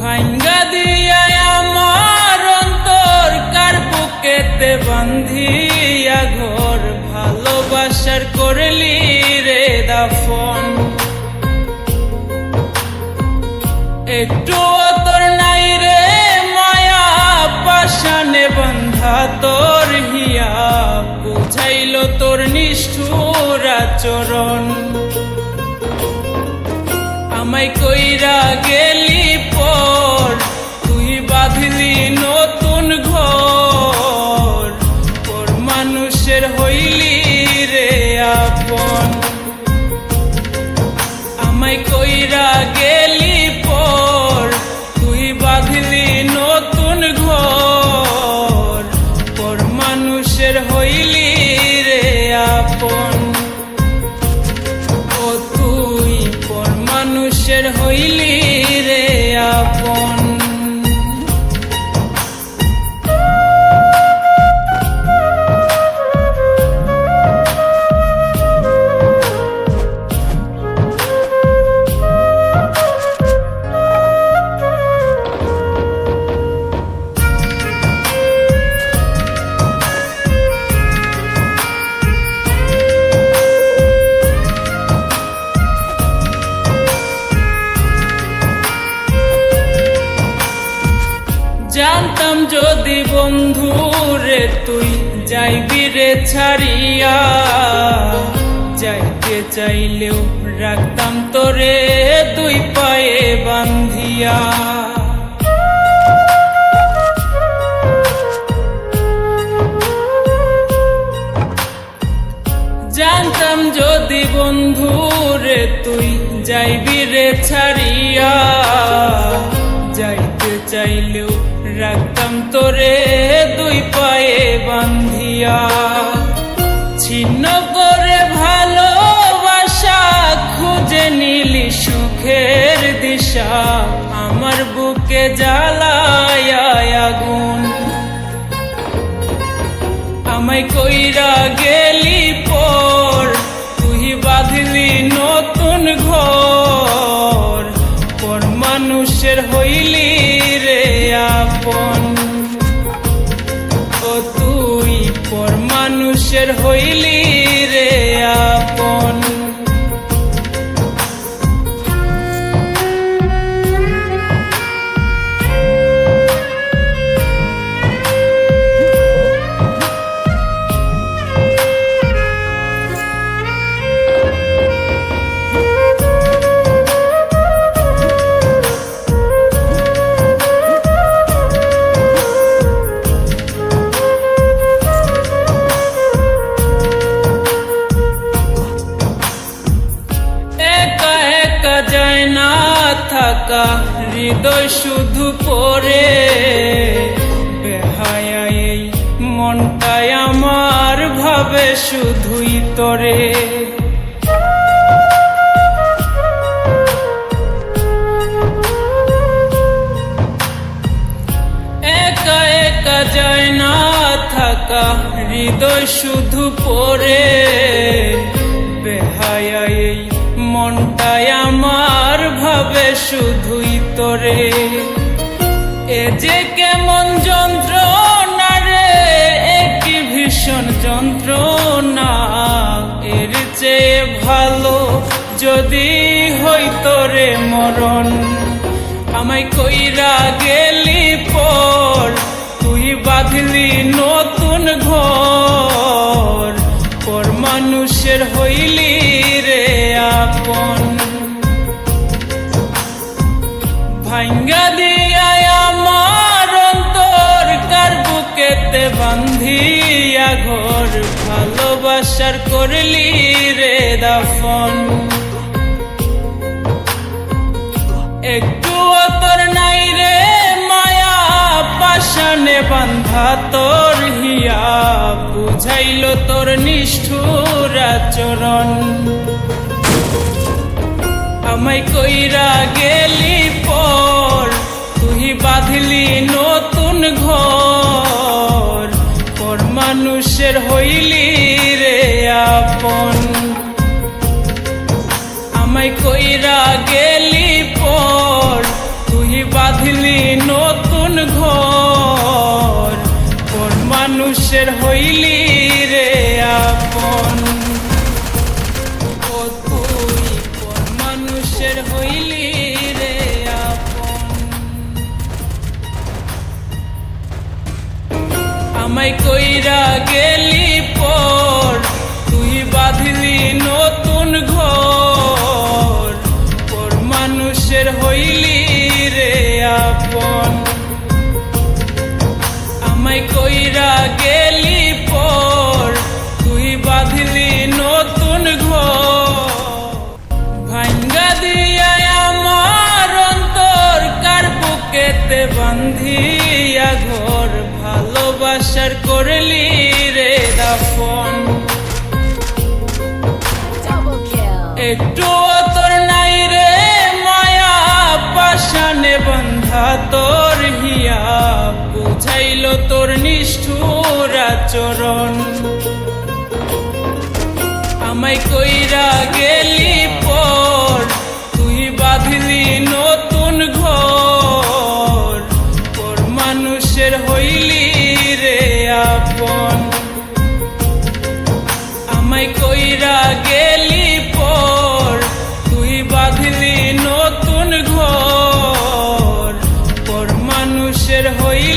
ভাঙ্গা দিয়া আমার অন্তর কার বুকেতে বান্ধিয়া ঘর ভালোবাসার করলি রে দাফন। একটু তোর নাই রে মায়া পাশানে বন্ধা তোর হিয়া বুঝাইল তোর নিষ্ঠুর আচরণ। আমায় কইরা গেলি পর তুই বাঁধলি নতুন ঘর পর মানুষের হইলি রে আপন। আমায় কইরা গেলি পর তুই বাঁধলি নতুন ঘর পর মানুষের হইলি রে আপন। ও তুই পর মানুষের হইলি রে আপন। জানতাম যদি বন্ধু রে তুই যাইবি রে ছাড়িয়া, যাইতে চাইলেও রাখতাম তোরে দুই পায়ে বান্ধিয়া। জানতাম যদি বন্ধু রে তুই যাইবি রে ছাড়িয়া, যাইতে চাইলেও রাখতাম তোরে দুই পায়ে বান্ধিয়া। ছিন্ন করে ভালোবাসা খুঁজে নিলি সুখের দিশা আমার বুকে জ্বালায় আগুন। আমায় কইরা গেলি পর তুই বাঁধলি নতুন ঘর পর মানুষের হইলি রে আপন। ও তুই পর মানুষের হইলি রে আপন। যায় না থাকা হৃদয় শুধু পড়ে বেহায়া এই মনটাই আমার ভাবে শুধুই তোরে। একা একা যায় না থাকা হৃদয় শুধু পড়ে বেহায়া এই মনটাই আমার ভাবে শুধুই তোরে। এ যে কেমন যন্ত্রণা রে একই ভীষণ যন্ত্রণা, এর চেয়ে ভালো যদি হইতো রে মরণ। আমায় কইরা গেলি পর তুই বাঁধলি নতুন ঘর পর মানুষের হইলি রে আপন। ভাঙ্গা দিয়া আমার অন্তর কার বুকেতে বান্ধিয়া ঘর ভালোবাসার করলি রে দাফন। একটু তোর নাই রে মায়া পাশানে বান্ধা তোর হিয়া বুঝাইল তোর নিষ্ঠুর আচরণ। আমায় কইরা গেলি পর তুই বাঁধলি নতুন ঘর পর মানুষের হইলি রে আপন। আমায় কইরা গেলি পর তুই বাঁধলি মানুষের হইলি রে আপন, ও তুই পর মানুষের হইলি রে আপন। আমায় কইরা গেলি পর তুই বাঁধলি নতুন ঘর, পর মানুষের হইলি রে আপন। আমায় কইরা গেলি পর তুই বাঁধলি নতুন ঘর, ভাঙ্গা দিয়া আমার অন্তর কার বুকেতে বান্ধিয়া ঘর, ভালোবাসার করলি রে দাফন। Double kill. একটু তোর নাই রে মায়া, পাশানে বন্ধা তোর হিয়া, বুঝাইল তোর নিষ্ঠুর আচরণ। আমায় কইরা গেলি পর তুই বাঁধলি নতুন ঘর, পর মানুষের হইলি রে আপন। আমায় কইরা গেলি পর তুই বাঁধলি নতুন ঘর, পর মানুষের হইলি